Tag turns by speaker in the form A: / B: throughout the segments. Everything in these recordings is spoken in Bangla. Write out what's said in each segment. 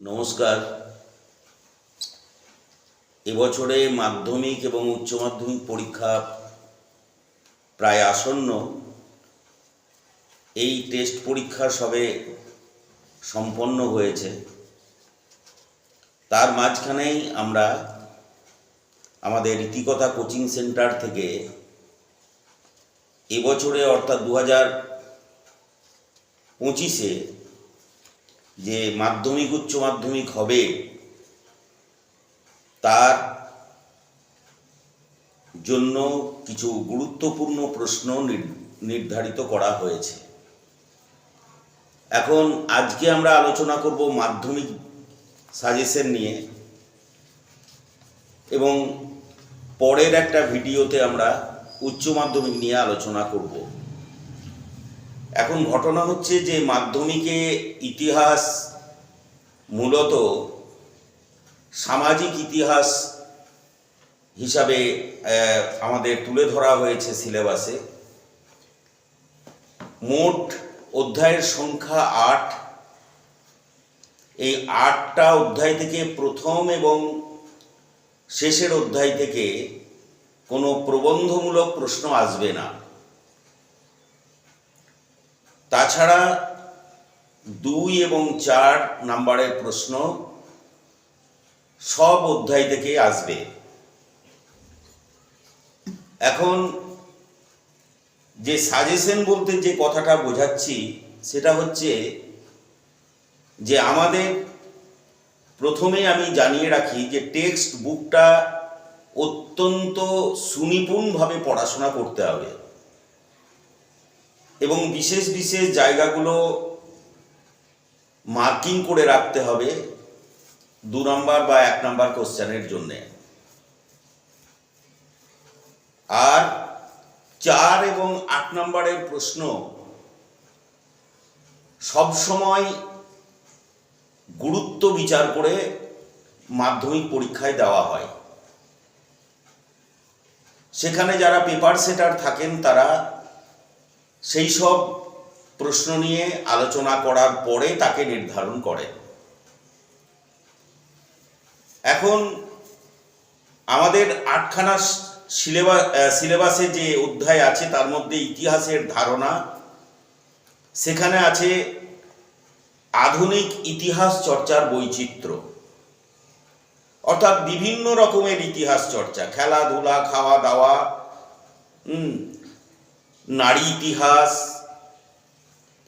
A: নমস্কার। এবছরে মাধ্যমিক এবং উচ্চ মাধ্যমিক পরীক্ষা প্রায় আসন্ন। এই টেস্ট পরীক্ষা সবে সম্পন্ন হয়েছে। তার মাঝখানেই আমরা আমাদের রীতিকথা কোচিং সেন্টার থেকে এবছরে অর্থাৎ 2025-এ যে মাধ্যমিক উচ্চ মাধ্যমিক হবে তার জন্য কিছু গুরুত্বপূর্ণ প্রশ্ন নির্ধারিত করা হয়েছে। এখন আজকে আমরা আলোচনা করব মাধ্যমিক সাজেশন নিয়ে, এবং পরের একটা ভিডিওতে আমরা উচ্চ মাধ্যমিক নিয়ে আলোচনা করব। এখন ঘটনা হচ্ছে যে মাধ্যমিকে ইতিহাস মূলত সামাজিক ইতিহাস হিসাবে আমাদের তুলে ধরা হয়েছে সিলেবাসে। মোট অধ্যায়ের সংখ্যা 8। এই 8টা অধ্যায় থেকে প্রথম এবং শেষের অধ্যায় থেকে কোনো প্রবন্ধমূলক প্রশ্ন আসবে না। তাছাড়া 2 এবং 4 নাম্বারের প্রশ্ন সব অধ্যায় থেকে আসবে। এখন যে সাজেশন বলতে যে কথাটা বোঝাচ্ছি সেটা হচ্ছে যে আমাদের প্রথমে আমি জানিয়ে রাখি যে টেক্সট বুকটা অত্যন্ত সুনিপুণভাবে পড়াশোনা করতে হবে, এবং বিশেষ বিশেষ জায়গাগুলো মার্কিং করে রাখতে হবে 2 নম্বর বা 1 নম্বর কোশ্চেনের জন্যে। আর 4 এবং 8 নম্বরের প্রশ্ন সবসময় গুরুত্ব বিচার করে মাধ্যমিক পরীক্ষায় দেওয়া হয়। সেখানে যারা পেপার সেটার থাকেন তারা সেই সব প্রশ্ন নিয়ে আলোচনা করার পরে তাকে নির্ধারণ করেন। এখন আমাদের 8খানা সিলেবাসে যে অধ্যায় আছে তার মধ্যে ইতিহাসের ধারণা, সেখানে আছে আধুনিক ইতিহাস চর্চার বৈচিত্র্য, অর্থাৎ বিভিন্ন রকমের ইতিহাস চর্চা, খেলাধুলা, খাওয়া দাওয়া, নারী ইতিহাস,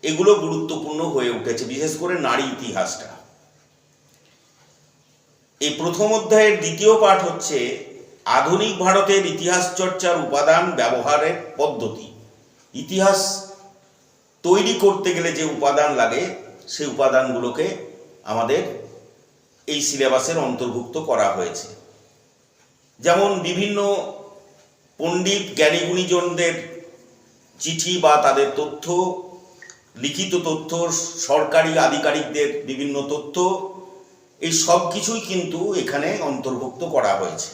A: এগুলো গুরুত্বপূর্ণ হয়ে উঠেছে, বিশেষ করে নারী ইতিহাসটা। এই প্রথম অধ্যায়ের দ্বিতীয় পাঠ হচ্ছে আধুনিক ভারতের ইতিহাস চর্চার উপাদান ব্যবহারের পদ্ধতি। ইতিহাস তৈরি করতে গেলে যে উপাদান লাগে সেই উপাদানগুলোকে আমাদের এই সিলেবাসের অন্তর্ভুক্ত করা হয়েছে। যেমন বিভিন্ন পণ্ডিত জ্ঞানী গুণীজনদের চিঠি বা তাদের তথ্য, লিখিত তথ্য, সরকারি আধিকারিকদের বিভিন্ন তথ্য, এই সব কিছুই কিন্তু এখানে অন্তর্ভুক্ত করা হয়েছে।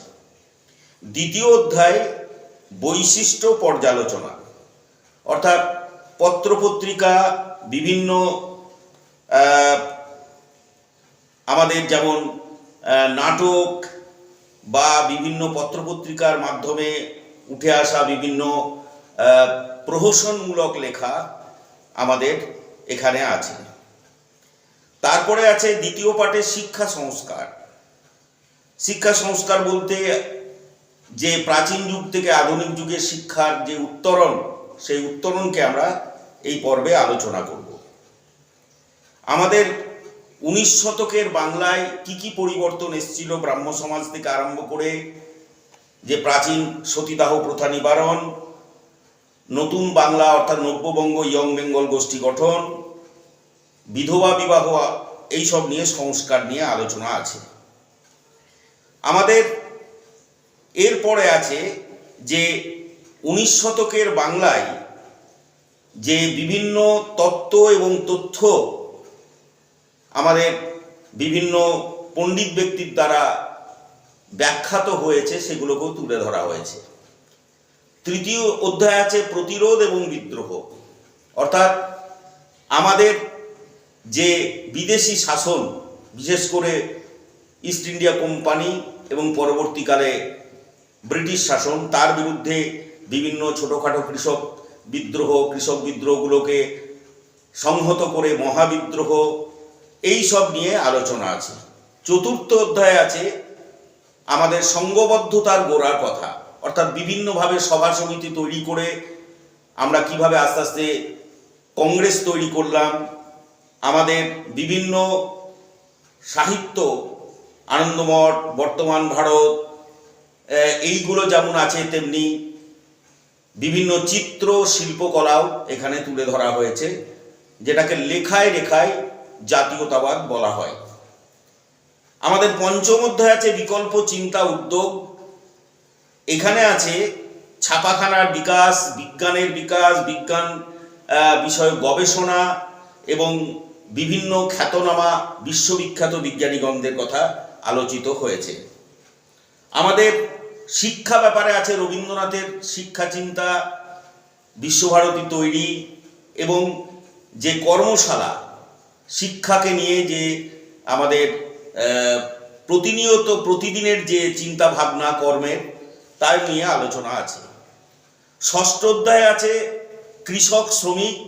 A: দ্বিতীয় অধ্যায় বৈশিষ্ট্য পর্যালোচনা, অর্থাৎ পত্রপত্রিকা, বিভিন্ন আমাদের যেমন নাটক বা বিভিন্ন পত্রপত্রিকার মাধ্যমে উঠে আসা বিভিন্ন প্রহসনমূলক লেখা আমাদের এখানে আছে। তারপরে আছে দ্বিতীয় পাঠে শিক্ষা সংস্কার। শিক্ষা সংস্কার বলতে যে প্রাচীন যুগ থেকে আধুনিক যুগের শিক্ষার যে উত্তরণ, সেই উত্তরণকে আমরা এই পর্বে আলোচনা করব। আমাদের 19 শতকের বাংলায় কি কি পরিবর্তন এসেছিল, ব্রাহ্ম সমাজ থেকে আরম্ভ করে যে প্রাচীন সতীদাহ প্রথা নিবারণ, নতুন বাংলা অর্থাৎ নব্যবঙ্গ ইয়ং বেঙ্গল গোষ্ঠী গঠন, বিধবা বিবাহ, এইসব নিয়ে সংস্কার নিয়ে আলোচনা আছে। আমাদের এরপরে আছে যে 19 শতকের বাংলায় যে বিভিন্ন তত্ত্ব এবং তথ্য আমাদের বিভিন্ন পণ্ডিত ব্যক্তির দ্বারা ব্যাখ্যাত হয়েছে, সেগুলোকেও তুলে ধরা হয়েছে। তৃতীয় অধ্যায় আছে প্রতিরোধ এবং বিদ্রোহ, অর্থাৎ আমাদের যে বিদেশি শাসন বিশেষ করে ইস্ট ইন্ডিয়া কোম্পানি এবং পরবর্তীকালে ব্রিটিশ শাসন, তার বিরুদ্ধে বিভিন্ন ছোটোখাটো কৃষক বিদ্রোহগুলোকে সংহত করে মহাবিদ্রোহ, এই সব নিয়ে আলোচনা আছে। চতুর্থ অধ্যায়ে আছে আমাদের সংঘবদ্ধতার গোড়ার কথা, অর্থাৎ বিভিন্নভাবে সভা সমিতি তৈরি করে আমরা কিভাবে আস্তে আস্তে কংগ্রেস তৈরি করলাম, আমাদের বিভিন্ন সাহিত্য, আনন্দমঠ, বর্তমান ভারত, এইগুলো যেমন আছে তেমনি বিভিন্ন চিত্র শিল্পকলাও এখানে তুলে ধরা হয়েছে, যেটাকে লেখায় লেখায় জাতীয়তাবাদ বলা হয়। আমাদের পঞ্চম অধ্যায় আছে বিকল্প চিন্তা উদ্যোগ। এখানে আছে ছাপাখানার বিকাশ, বিজ্ঞানের বিকাশ, বিজ্ঞান বিষয়ক গবেষণা এবং বিভিন্ন খ্যাতনামা বিশ্ববিখ্যাত বিজ্ঞানীগণদের কথা আলোচিত হয়েছে। আমাদের শিক্ষা ব্যাপারে আছে রবীন্দ্রনাথের শিক্ষা চিন্তা, বিশ্বভারতী তৈরি এবং যে কর্মশালা, শিক্ষাকে নিয়ে যে আমাদের প্রতিদিনের যে চিন্তা ভাবনা কর্মের, তাই নিয়ে আলোচনা আছে। ষষ্ঠ অধ্যায়ে আছে কৃষক শ্রমিক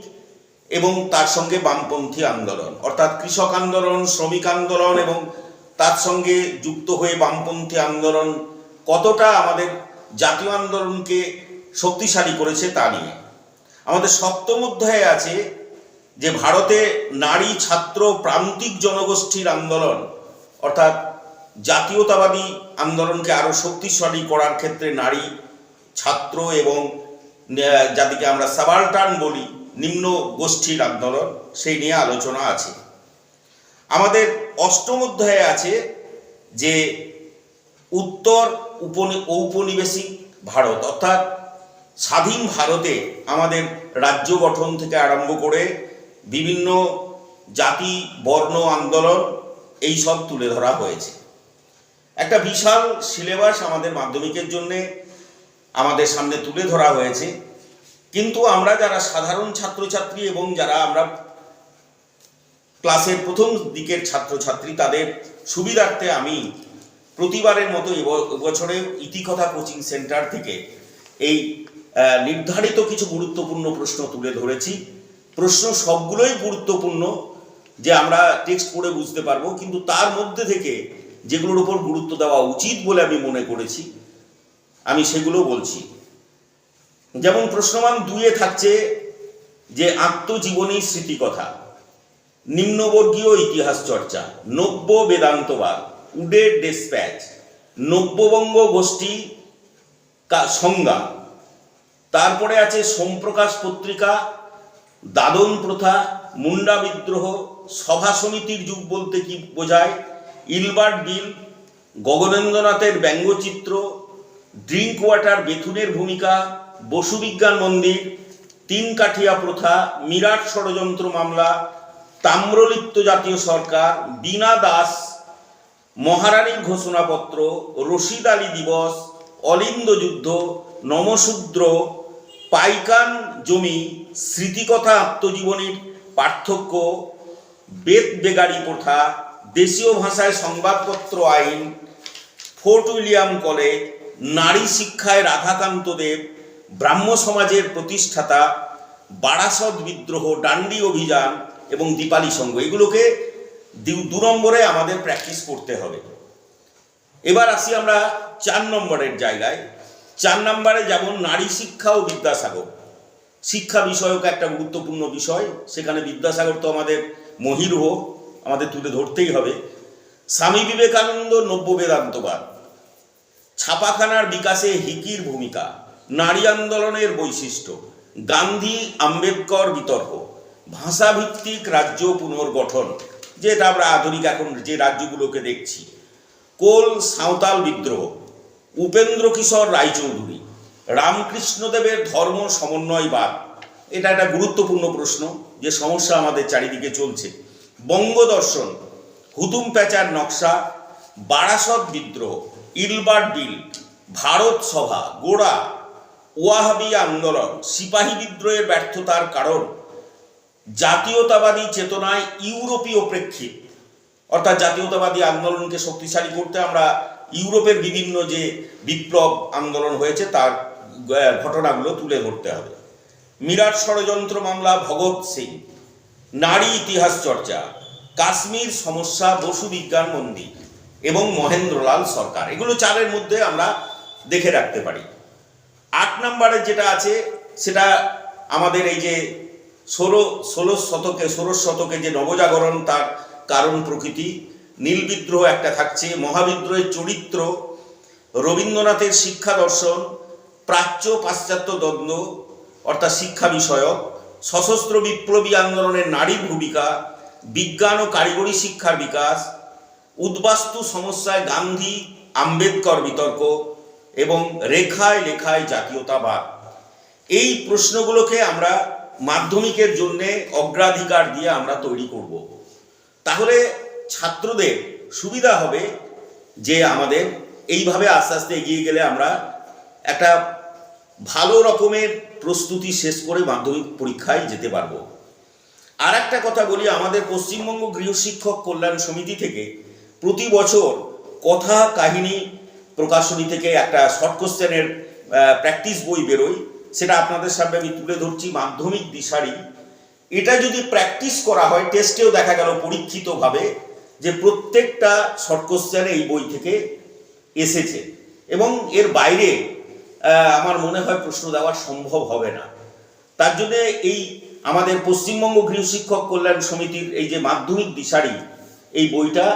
A: এবং তার সঙ্গে বামপন্থী আন্দোলন, অর্থাৎ কৃষক আন্দোলন, শ্রমিক আন্দোলন এবং তার সঙ্গে যুক্ত হয়ে বামপন্থী আন্দোলন কতটা আমাদের জাতীয় আন্দোলনকে শক্তিশালী করেছে তা নিয়ে। আমাদের সপ্তম অধ্যায়ে আছে যে ভারতে নারী ছাত্র প্রান্তিক জনগোষ্ঠীর আন্দোলন, অর্থাৎ জাতীয়তাবাদী আন্দোলনকে আরও শক্তিশালী করার ক্ষেত্রে নারী, ছাত্র এবং যাদেরকে আমরা সাবালটার্ন বলি, নিম্ন গোষ্ঠীর আন্দোলন, সেই নিয়ে আলোচনা আছে। আমাদের অষ্টম অধ্যায়ে আছে যে উত্তর ঔপনিবেশিক ভারত, অর্থাৎ স্বাধীন ভারতে আমাদের রাজ্য গঠন থেকে আরম্ভ করে বিভিন্ন জাতি বর্ণ আন্দোলন, এই সব তুলে ধরা হয়েছে। একটা বিশাল সিলেবাস আমাদের মাধ্যমিকের জন্যে আমাদের সামনে তুলে ধরা হয়েছে, কিন্তু আমরা যারা সাধারণ ছাত্রছাত্রী এবং যারা আমরা ক্লাসের প্রথম দিকের ছাত্রছাত্রী, তাদের সুবিধার্থে আমি প্রতিবারের মতো এবছরে ইতিকথা কোচিং সেন্টার থেকে এই নির্ধারিত কিছু গুরুত্বপূর্ণ প্রশ্ন তুলে ধরেছি। প্রশ্ন সবগুলোই গুরুত্বপূর্ণ, যে আমরা টেক্সট পড়ে বুঝতে পারবো, কিন্তু তার মধ্যে থেকে যেগুলোর উপর গুরুত্ব দেওয়া উচিত বলে আমি মনে করেছি, আমি সেগুলো বলছি। যেমন প্রশ্নমান 2-এ থাকছে যে আত্মজীবনী স্মৃতিকথা, নিম্নবর্গীয় ইতিহাস চর্চা, নব্য বেদান্তবাদ, উডের ডেসপ্যাচ, নব্যবঙ্গ গোষ্ঠী সংজ্ঞা, তারপরে আছে সোমপ্রকাশ পত্রিকা, দাদন প্রথা, মুন্ডা বিদ্রোহ, সভা সমিতির যুগ বলতে কি বোঝায়, ইলবার্ট বিল, গগনেন্দ্রনাথের ব্যঙ্গচিত্র, ড্রিঙ্ক ওয়াটার বেথুনের ভূমিকা, বসু বিজ্ঞান মন্দির, তিন কাঠিয়া প্রথা, মিরাট ষড়যন্ত্র মামলা, তাম্রলিপ্ত জাতীয় সরকার, বীণা দাস, মহারানীর ঘোষণাপত্র, রশিদ আলী দিবস, অলিন্দ যুদ্ধ, নমশূদ্র, পাইকান জমি, স্মৃতিকথা আত্মজীবনীর পার্থক্য, বেত বেগারি প্রথা, দেশীয় ভাষায় সংবাদপত্র আইন, ফোর্ট উইলিয়াম কলেজ, নারী শিক্ষায় রাধাকান্ত দেব, ব্রাহ্ম সমাজের প্রতিষ্ঠাতা, বারাসত বিদ্রোহ, ডান্ডি অভিযান এবং দীপালি সংঘ, এগুলোকে 2 নম্বরে আমাদের প্র্যাকটিস করতে হবে। এবার আসি আমরা 4 নম্বরের জায়গায়। 4 নম্বরে যেমন নারী শিক্ষা ও বিদ্যাসাগর, শিক্ষা বিষয়ক একটা গুরুত্বপূর্ণ বিষয়, সেখানে বিদ্যাসাগর তো আমাদের মহিরুহ, আমাদের তুলে ধরতেই হবে। স্বামী বিবেকানন্দ নব্য বেদান্তবাদ, ছাপাখানার বিকাশে হিকির ভূমিকা, নারী আন্দোলনের বৈশিষ্ট্য, গান্ধী আম্বেদকর বিতর্ক, ভাষাভিত্তিক রাজ্য পুনর্গঠন, যেটা আমরা আধুনিক এখন যে রাজ্যগুলোকে দেখছি, কোল সাঁওতাল বিদ্রোহ, উপেন্দ্র কিশোর রায়চৌধুরী, রামকৃষ্ণদেবের ধর্ম সমন্বয়বাদ, এটা একটা গুরুত্বপূর্ণ প্রশ্ন, যে সমস্যা আমাদের চারিদিকে চলছে, বঙ্গদর্শন, হুতুম প্যাঁচার নকশা, বারাসত বিদ্রোহ, ইলবার্ট বিল, ভারত সভা, গোড়া, ওয়াহাবি আন্দোলন, সিপাহী বিদ্রোহের ব্যর্থতার কারণ, জাতীয়তাবাদী চেতনায় ইউরোপীয় প্রেক্ষিত, অর্থাৎ জাতীয়তাবাদী আন্দোলনকে শক্তিশালী করতে আমরা ইউরোপের বিভিন্ন যে বিপ্লব আন্দোলন হয়েছে তার ঘটনাগুলো তুলে ধরতে হবে। মিরাট ষড়যন্ত্র মামলা, ভগৎ সিং, নারী ইতিহাস চর্চা, কাশ্মীর সমস্যা, বসু বিজ্ঞান মন্দির এবং মহেন্দ্রলাল সরকার, এগুলো চারের মধ্যে আমরা দেখে রাখতে পারি। 8 নম্বরে যেটা আছে সেটা আমাদের এই যে ষোড়শ শতকে যে নবজাগরণ, তার কারণ প্রকৃতি, নীল বিদ্রোহ একটা থাকছে, মহাবিদ্রোহের চরিত্র, রবীন্দ্রনাথের শিক্ষা দর্শন, প্রাচ্য পাশ্চাত্য দ্বন্দ্ব অর্থাৎ শিক্ষা বিষয়ক, সশস্ত্র বিপ্লবী আন্দোলনের নারীর ভূমিকা, বিজ্ঞান ও কারিগরি শিক্ষার বিকাশ, উদ্বাস্তু সমস্যায় গান্ধী আম্বেদকর বিতর্ক এবং রেখায় লেখায় জাতীয়তাবাদ। এই প্রশ্নগুলোকে আমরা মাধ্যমিকের জন্যে অগ্রাধিকার দিয়ে আমরা তৈরি করব। তাহলে ছাত্রদের সুবিধা হবে যে আমাদের এইভাবে আস্তে আস্তে এগিয়ে গেলে আমরা একটা ভালো রকমের প্রস্তুতি শেষ করে মাধ্যমিক পরীক্ষায় যেতে পারবো। আর একটা কথা বলি, আমাদের পশ্চিমবঙ্গ গৃহশিক্ষক কল্যাণ সমিতি থেকে প্রতি বছর কথা কাহিনী প্রকাশনী থেকে একটা শর্ট কোশ্চেনের প্র্যাকটিস বই বেরোয়, সেটা আপনাদের সামনে আমি তুলে ধরছি। মাধ্যমিক দিশারি, এটা যদি প্র্যাকটিস করা হয়, টেস্টেও দেখা গেল পরীক্ষিতভাবে যে প্রত্যেকটা শর্ট কোশ্চেন এই বই থেকে এসেছে এবং এর বাইরে আমার মনে হয় প্রশ্ন দেওয়া সম্ভব হবে না। তার জন্য এই আমাদের পশ্চিমবঙ্গ গৃহশিক্ষক কল্যাণ সমিতির এই যে মাধ্যমিক দিশারি, এই বইটা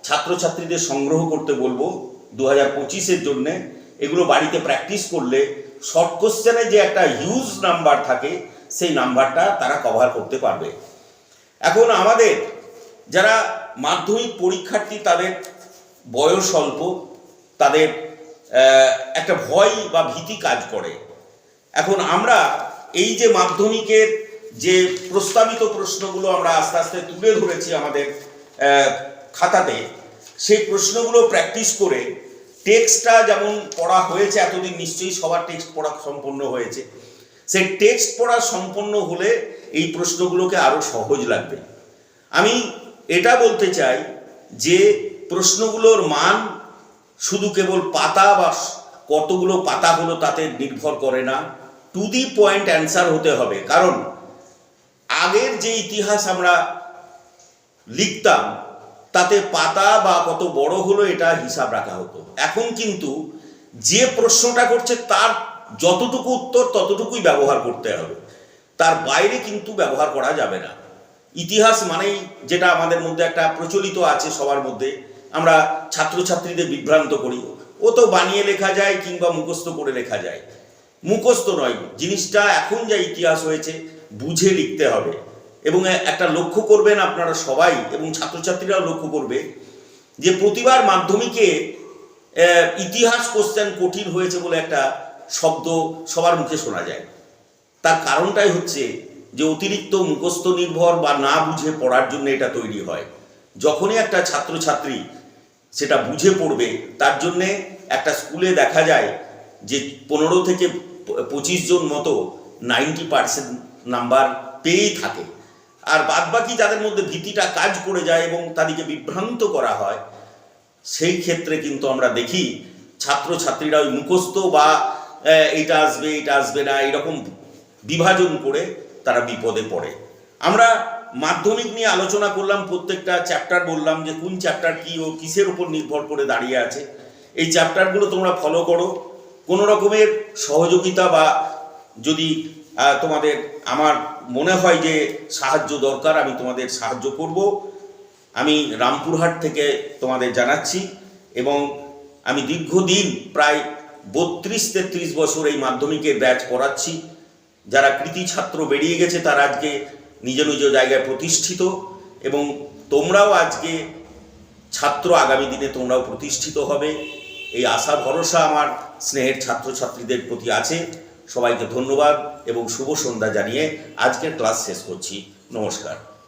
A: ছাত্রছাত্রীদের সংগ্রহ করতে বলবো 2025-এর জন্যে। এগুলো বাড়িতে প্র্যাকটিস করলে শর্ট কোশ্চেনে যে একটা হিউজ নাম্বার থাকে সেই নাম্বারটা তারা কভার করতে পারবে। এখন আমাদের যারা মাধ্যমিক পরীক্ষার্থী, তাদের বয়স অল্প, তাদের একটা ভয় বা ভীতি কাজ করে। এখন আমরা এই যে মাধ্যমিকের যে প্রস্তাবিত প্রশ্নগুলো আমরা আস্তে আস্তে তুলে ধরেছি আমাদের খাতাতে, সেই প্রশ্নগুলো প্র্যাকটিস করে টেক্সটটা যেমন পড়া হয়েছে এতদিন, নিশ্চয়ই সবার টেক্সট পড়া সম্পন্ন হয়েছে, সেই টেক্সট পড়া সম্পন্ন হলে এই প্রশ্নগুলোকে আরও সহজ লাগবে। আমি এটা বলতে চাই যে প্রশ্নগুলোর মান শুধু কেবল পাতা বা কতগুলো পাতা হলো তাতে নির্ভর করে না, টু দি পয়েন্ট অ্যান্সার হতে হবে। কারণ আগের যে ইতিহাস আমরা লিখতাম তাতে পাতা বা কত বড় হলো এটা হিসাব রাখা হতো। এখন কিন্তু যে প্রশ্নটা করছে তার যতটুকু উত্তর ততটুকুই ব্যবহার করতে হবে, তার বাইরে কিন্তু ব্যবহার করা যাবে না। ইতিহাস মানেই যেটা আমাদের মধ্যে একটা প্রচলিত আছে সবার মধ্যে, আমরা ছাত্রছাত্রীদের বিভ্রান্ত করি, ও তো বানিয়ে লেখা যায় কিংবা মুখস্থ করে লেখা যায়। মুখস্থ নয়, জিনিসটা এখন যা ইতিহাস হয়েছে বুঝে লিখতে হবে। এবং একটা লক্ষ্য করবেন আপনারা সবাই, এবং ছাত্রছাত্রীরাও লক্ষ্য করবে যে প্রতিবার মাধ্যমিকে ইতিহাস কোশ্চেন কঠিন হয়েছে বলে একটা শব্দ সবার মুখে শোনা যায়। তার কারণটাই হচ্ছে যে অতিরিক্ত মুখস্থ নির্ভর বা না বুঝে পড়ার জন্য এটা তৈরি হয়। যখনই একটা ছাত্রছাত্রী সেটা বুঝে পড়বে, তার জন্যে একটা স্কুলে দেখা যায় যে 15 থেকে 25 জন মতো 90% নাম্বার পেয়েই থাকে। আর বাদবাকি যাদের মধ্যে ভীতিটা কাজ করে যায় এবং তাদেরকে বিভ্রান্ত করা হয়, সেই ক্ষেত্রে কিন্তু আমরা দেখি ছাত্রছাত্রীরা ওই মুখস্থ বা এটা আসবে না এরকম বিভাজন করে তারা বিপদে পড়ে। আমরা মাধ্যমিক নিয়ে আলোচনা করলাম, প্রত্যেকটা চ্যাপ্টার বললাম যে কোন চ্যাপ্টার কী ও কিসের উপর নির্ভর করে দাঁড়িয়ে আছে। এই চ্যাপ্টারগুলো তোমরা ফলো করো। কোনো রকমের সহযোগিতা বা যদি তোমাদের আমার মনে হয় যে সাহায্য দরকার, আমি তোমাদের সাহায্য করব। আমি রামপুরহাট থেকে তোমাদের জানাচ্ছি, এবং আমি দীর্ঘদিন প্রায় 32-33 বছর এই মাধ্যমিকের ব্যাচ পড়াচ্ছি। যারা কৃতি ছাত্র বেরিয়ে গেছে তারা আজকে নিজ নিজ জায়গায় প্রতিষ্ঠিত, এবং তোমরাও আজকে ছাত্র, আগামী দিনে তোমরাও প্রতিষ্ঠিত হবে, এই আশা ভরসা আমার স্নেহের ছাত্রছাত্রীদের প্রতি আছে। সবাইকে ধন্যবাদ এবং শুভ সন্ধ্যা জানিয়ে আজকের ক্লাস শেষ করছি। নমস্কার।